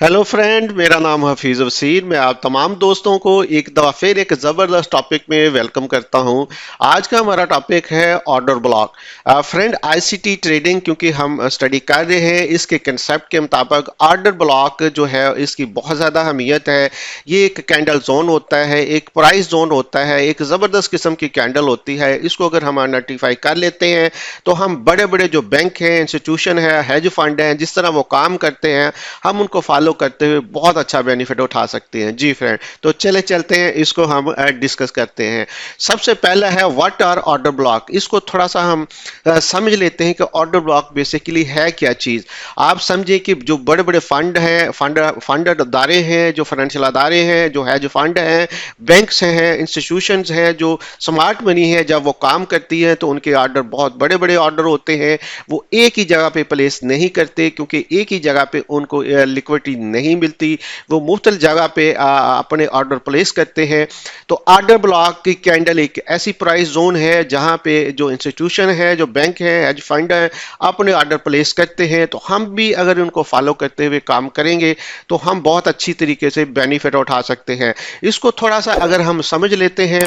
Hello friend, मेरा नाम हफीज वसीर। मैं आप तमाम दोस्तों को एक दफ़ा फिर एक ज़बरदस्त टॉपिक में वेलकम करता हूं। आज का हमारा टॉपिक है order block. Friend, ICT trading क्योंकि हम स्टडी कर रहे हैं, इसके कंसेप्ट के मुताबिक ऑर्डर ब्लॉक जो है इसकी बहुत ज़्यादा अहमियत है। ये एक कैंडल जोन होता है, एक प्राइस जोन होता है, एक ज़बरदस्त किस्म की कैंडल होती है। इसको अगर हम आइडेंटिफाई कर लेते हैं तो हम बड़े बड़े जो बैंक हैं, इंस्टीट्यूशन है, हेज फंड हैं, जिस तरह वो काम करते हैं हम उनको फॉलो करते हुए बहुत अच्छा बेनिफिट उठा सकते हैं। जी फ्रेंड, तो चले चलते हैं, इसको हम डिस्कस करते हैं। सबसे पहला है व्हाट आर ऑर्डर ब्लॉक। इसको थोड़ा सा हम समझ लेते हैं कि ऑर्डर ब्लॉक बेसिकली है क्या चीज। आप समझे कि जो बड़े बड़े फंड हैं, फंड अदारे हैं, जो फाइनेंशियल अदारे हैं, जो है जो फंड हैं, बैंक्स हैं, इंस्टीट्यूशंस हैं, जो स्मार्ट मनी है, जब वो काम करती है तो उनके ऑर्डर बहुत बड़े बड़े ऑर्डर होते हैं। वो एक ही जगह पे प्लेस नहीं करते क्योंकि एक ही जगह पे उनको लिक्विडिटी नहीं मिलती। वो मुख्तलिफ जगह पे अपने ऑर्डर प्लेस करते हैं। तो ऑर्डर ब्लॉक की कैंडल एक ऐसी प्राइस जोन है जहां पे जो इंस्टीट्यूशन है, जो बैंक है, हेज फंड है, अपने ऑर्डर प्लेस करते हैं। तो हम भी अगर उनको फॉलो करते हुए काम करेंगे तो हम बहुत अच्छी तरीके से बेनिफिट उठा सकते हैं। इसको थोड़ा सा अगर हम समझ लेते हैं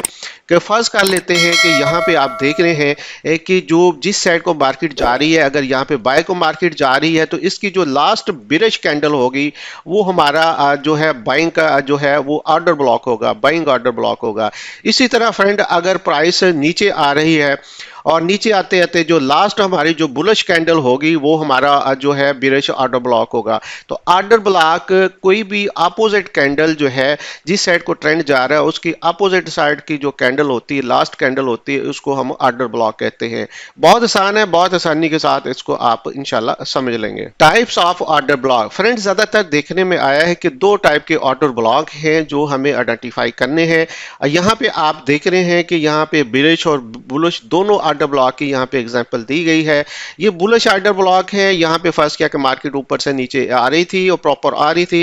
कि फर्ज कर लेते हैं कि यहाँ पे आप देख रहे हैं कि जो जिस साइड को मार्केट जा रही है, अगर यहाँ पे बाय को मार्केट जा रही है तो इसकी जो लास्ट बिरिश कैंडल होगी वो हमारा जो है बाइंग का जो है वो ऑर्डर ब्लॉक होगा, बाइंग ऑर्डर ब्लॉक होगा। इसी तरह फ्रेंड, अगर प्राइस नीचे आ रही है और नीचे आते आते जो लास्ट हमारी जो बुलिश कैंडल होगी वो हमारा जो है बिरिश ऑर्डर ब्लॉक होगा। तो ऑर्डर ब्लॉक कोई भी अपोजिट कैंडल जो है, जिस साइड को ट्रेंड जा रहा है उसकी अपोजिट साइड की जो कैंडल होती है, लास्ट कैंडल होती है, उसको हम ऑर्डर ब्लॉक कहते हैं। बहुत आसान है, बहुत आसानी के साथ इसको आप इंशाल्लाह समझ लेंगे। Types of order block. Friend, ज्यादातर देखने में आया है कि दो टाइप के ऑर्डर ब्लॉक हैं जो हमें आइडेंटिफाई करने हैं। यहाँ पे आप देख रहे हैं कि यहाँ पे बिरिश और बुलिश दोनों ऑर्डर ब्लॉक की यहाँ पे एग्जांपल दी गई है। ये बुलिश ऑर्डर ब्लॉक है। यहाँ पे फर्स्ट किया कि मार्केट ऊपर से नीचे आ रही थी और प्रॉपर आ रही थी।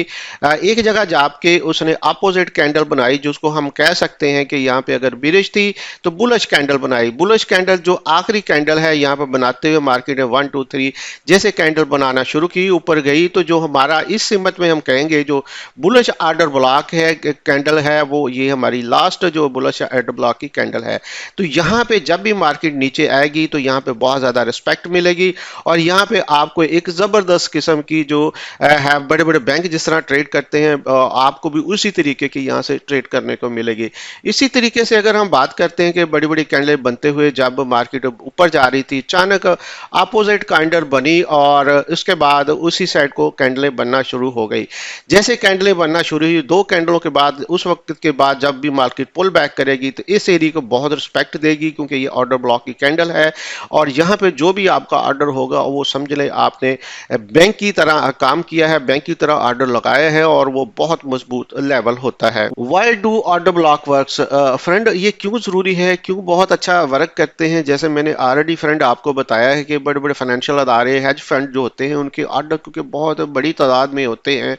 एक जगह जाके उसने अपोजिट कैंडल बनाई, जिसको हम कह सकते हैं कि यहाँ पे अगर बिरिश थी तो बुलिश कैंडल बनाई। बुलिश कैंडल जो आखिरी कैंडल है यहाँ पे बनाते हुए मार्केट ने 1 2 3 जैसे कैंडल बनाना शुरू की, ऊपर गई, तो जो हमारा इस सिमत में हम कहेंगे जो बुलिश ऑर्डर ब्लॉक है, कैंडल है, वो ये हमारी लास्ट जो बुलिश ऑर्डर ब्लॉक की कैंडल है। तो यहाँ पे जब भी मार्केट नीचे आएगी तो यहाँ पे बहुत ज्यादा रिस्पेक्ट मिलेगी और यहाँ पे आपको एक जबरदस्त किस्म की जो है, बड़े बड़े बैंक जिस तरह ट्रेड करते हैं, आपको भी उसी तरीके की यहाँ से ट्रेड करने को मिलेगी। इसी तरीके से अगर हम बात करते हैं कि बड़ी बड़ी कैंडल बनते हुए जब मार्केट ऊपर जा रही थी, अचानक अपोजिट कैंडल बनी और उसके बाद उसी साइड को कैंडलें बनना शुरू हो गई। जैसे कैंडलें बनना शुरू हुई, दो कैंडलों के बाद, उस वक्त के बाद जब भी मार्केट पुल बैक करेगी तो इस एरिया को बहुत रिस्पेक्ट देगी क्योंकि ये ऑर्डर ब्लॉक की कैंडल है। और यहाँ पे जो भी आपका ऑर्डर होगा वो समझ लें आपने बैंक की तरह काम किया है, बैंक की तरह ऑर्डर लगाया है और वो बहुत मजबूत लेवल होता है। Why do order block works. Friend, ये क्यों जरूरी है, क्यों बहुत अच्छा वर्क करते हैं। जैसे मैंने ऑलरेडी फ्रेंड आपको बताया है कि बड़े बड़े फाइनेंशियल अदारे, हेज फंड जो होते हैं, उनके ऑर्डर क्योंकि बहुत बड़ी तादाद में होते हैं,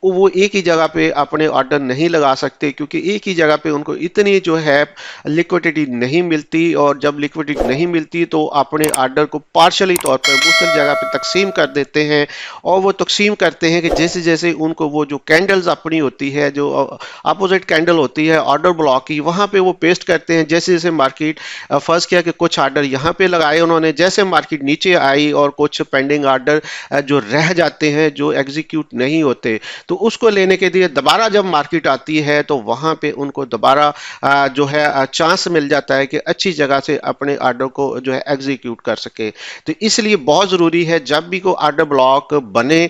वो एक ही जगह पे अपने ऑर्डर नहीं लगा सकते क्योंकि एक ही जगह पे उनको इतनी जो है लिक्विडिटी नहीं मिलती। और जब लिक्विडिटी नहीं मिलती तो अपने ऑर्डर को पार्शली तौर पर मुख्तलिफ जगह पे तकसीम कर देते हैं और वो तकसीम करते हैं कि जैसे जैसे उनको वो जो कैंडल्स अपनी होती है, जो अपोजिट कैंडल होती है ऑर्डर ब्लॉक की, वहां पे वो पेस्ट करते हैं। जैसे जैसे मार्केट फर्स्ट किया कि कुछ ऑर्डर यहाँ पे लगाए उन्होंने, जैसे मार्केट नीचे आई और कुछ पेंडिंग ऑर्डर जो रह जाते हैं, जो एग्जीक्यूट नहीं होते, तो उसको लेने के लिए दोबारा जब मार्केट आती है तो वहां पे उनको दोबारा जो है चांस मिल जाता है कि अच्छी जगह से अपने ऑर्डर को जो है एग्जीक्यूट कर सके। तो इसलिए बहुत जरूरी है जब भी कोई ऑर्डर ब्लॉक बने,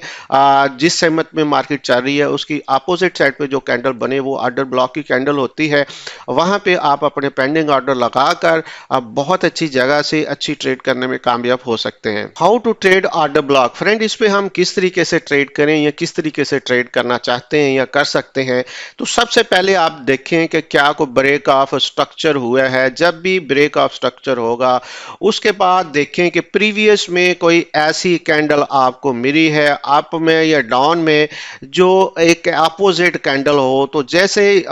जिस सहमत में मार्केट चल रही है उसकी अपोजिट साइड पे जो कैंडल बने वो ऑर्डर ब्लॉक की कैंडल होती है। वहां पे आप अपने पेंडिंग ऑर्डर लगाकर आप बहुत अच्छी जगह से अच्छी ट्रेड करने में कामयाब हो सकते हैं। How to trade order block. Friend, इस पे हम किस तरीके से ट्रेड करें या किस तरीके से ट्रेड करना चाहते हैं या कर सकते हैं। तो सबसे पहले आप देखें कि क्या कोई ब्रेक ऑफ स्ट्रक्चर हुआ है। जब भी ब्रेक ऑफ स्ट्रक्चर स्ट्रक्चर होगा। उसके बाद देखें कि प्रीवियस में कोई ऐसी कैंडल आपको मिली है अप में या डाउन में जो एक अपोजिट कैंडल हो, तो जैसे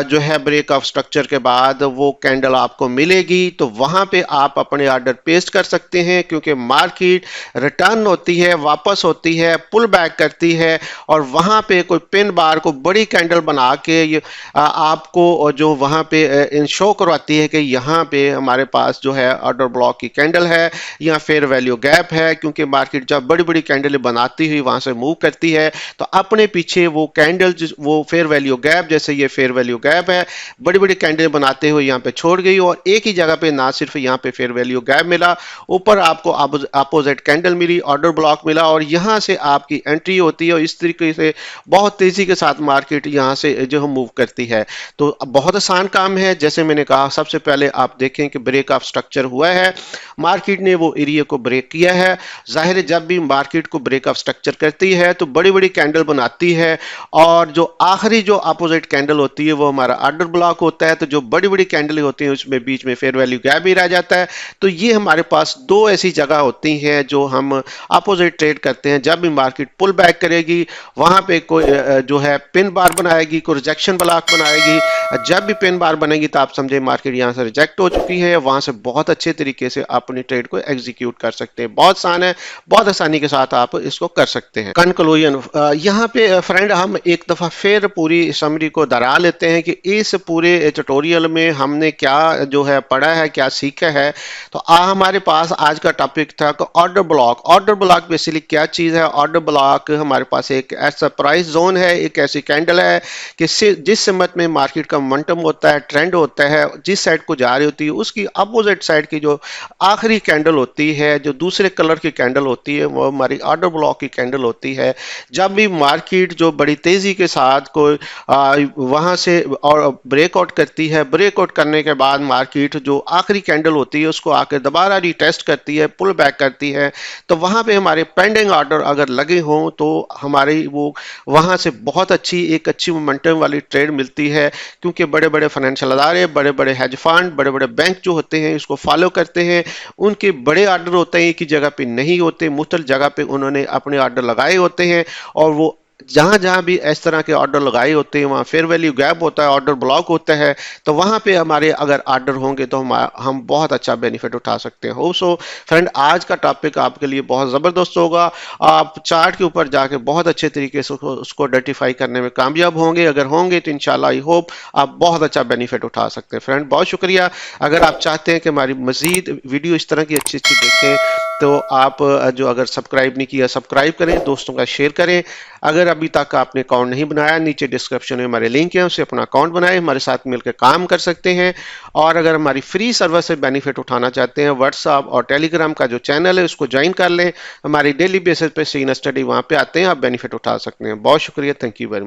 जो है ब्रेक ऑफ स्ट्रक्चर के बाद वो कैंडल आपको मिलेगी तो वहां पे आप अपने ऑर्डर पेस्ट कर सकते हैं, क्योंकि मार्केट रिटर्न होती है, वापस होती है, पुल बैक करती है और वहां पे कोई पिन बार को बड़ी कैंडल बना के आपको जो वहां पे इंश्योर करवाती है कि यहाँ पे हमारे पास जो है ऑर्डर ब्लॉक की कैंडल है या फेयर वैल्यू गैप है, क्योंकि मार्केट जब बड़ी बड़ी कैंडल बनाती हुई वहां से मूव करती है तो अपने पीछे वो कैंडल वो फेयर वैल्यू गैप, जैसे ये फेयर वैल्यू गैप है, बड़ी बड़ी कैंडल बनाते हुए यहाँ पे छोड़ गई और एक ही जगह पे ना सिर्फ यहाँ पे फेयर वैल्यू गैप मिला, ऊपर आपको अपोजिट कैंडल मिली, ऑर्डर ब्लॉक मिला और यहाँ से आपकी एंट्री होती है और इस तरीके से बहुत तेजी के साथ मार्केट यहाँ से जो है मूव करती है। तो बहुत आसान काम है। जैसे मैंने कहा, सबसे पहले आप देखें कि ब्रेक ऑफ स्ट्रक्चर हुआ है, मार्केट ने वो एरिया को ब्रेक किया है। जाहिर है जब भी मार्केट को ब्रेक ऑफ स्ट्रक्चर करती है तो बड़ी बड़ी कैंडल बनाती है और जो आखिरी जो अपोजिट कैंडल होती है वो हमारा ऑर्डर ब्लॉक होता है। तो जो बड़ी बड़ी कैंडल होती हैं उसमें बीच में फेयर वैल्यू गैप भी रह जाता है। तो ये हमारे पास दो ऐसी जगह होती हैं जो हम अपोजिट ट्रेड करते हैं। जब भी मार्केट पुल बैक करेगी वहां पे कोई जो है पिन बार बनाएगी, कोई रिजेक्शन ब्लॉक बनाएगी। जब भी पिन बार बनेगी तो आप समझे मार्केट यहाँ से रिजेक्ट हो चुकी है, वहां से बहुत अच्छे तरीके से आप अपनी ट्रेड को एग्जीक्यूट कर सकते हैं। बहुत आसान है, बहुत आसानी के साथ आप इसको कर सकते हैं। कंक्लूजन, यहाँ पे फ्रेंड हम एक दफा फिर पूरी समरी को दोहरा लेते हैं कि इस पूरे ट्यूटोरियल में हमने क्या जो है पढ़ा है, क्या सीखा है। तो हमारे पास आज का टॉपिक था order block. Order block basically क्या चीज है? ऑर्डर ब्लॉक हमारे पास एक ऐसा प्राइस जोन है, एक ऐसी कैंडल है कि जिस समय में मार्केट का मोमेंटम होता है, ट्रेंड होता है, जिस साइड को जा रही होती है उसकी अपोजिट साइड की जो आखिरी कैंडल होती है, जो दूसरे कलर की कैंडल होती है, वो हमारी ऑर्डर ब्लॉक की कैंडल होती है। जब भी मार्केट जो बड़ी तेजी के साथ कोई वहां से और ब्रेकआउट करती है, ब्रेकआउट करने के बाद मार्केट जो आखिरी कैंडल होती है उसको आकर दोबारा रीटेस्ट करती है, पुल बैक करती है, तो वहां पे हमारे पेंडिंग ऑर्डर अगर लगे हों तो हमारी वो वहां से बहुत अच्छी मोमेंटम वाली ट्रेड मिलती है, क्योंकि बड़े बड़े फाइनेंशियल अदारे, बड़े बड़े हेज फंड, बड़े बड़े बैंक जो होते हैं इसको फॉलो करते हैं। उनके बड़े ऑर्डर होते हैं, एक ही जगह पे नहीं होते, मुख्तलिफ जगह पे उन्होंने अपने ऑर्डर लगाए होते हैं और वो जहां जहां भी इस तरह के ऑर्डर लगाए होते हैं वहां फेयर वैल्यू गैप होता है, ऑर्डर ब्लॉक होता है। तो वहां पे हमारे अगर ऑर्डर होंगे तो हम बहुत अच्छा बेनिफिट उठा सकते हैं। सो फ्रेंड, आज का टॉपिक आपके लिए बहुत ज़बरदस्त होगा। आप चार्ट के ऊपर जाके बहुत अच्छे तरीके से उसको आइडेंटिफाई करने में कामयाब होंगे। अगर होंगे तो इंशाल्लाह आई होप आप बहुत अच्छा बेनिफिट उठा सकते हैं। फ्रेंड, बहुत शुक्रिया। अगर आप चाहते हैं कि हमारी मजीद वीडियो इस तरह की अच्छी अच्छी देखें तो आप जो अगर सब्सक्राइब नहीं किया सब्सक्राइब करें, दोस्तों का शेयर करें। अगर अभी तक आपने अकाउंट नहीं बनाया, नीचे डिस्क्रिप्शन में हमारे लिंक है, उससे अपना अकाउंट बनाएं, हमारे साथ मिलकर काम कर सकते हैं। और अगर हमारी फ्री सर्विस से बेनिफिट उठाना चाहते हैं, व्हाट्सएप और टेलीग्राम का जो चैनल है उसको ज्वाइन कर लें। हमारी डेली बेसिस पे सीन स्टडी वहाँ पे आते हैं, आप बेनिफिट उठा सकते हैं। बहुत शुक्रिया, थैंक यू वेरी मच।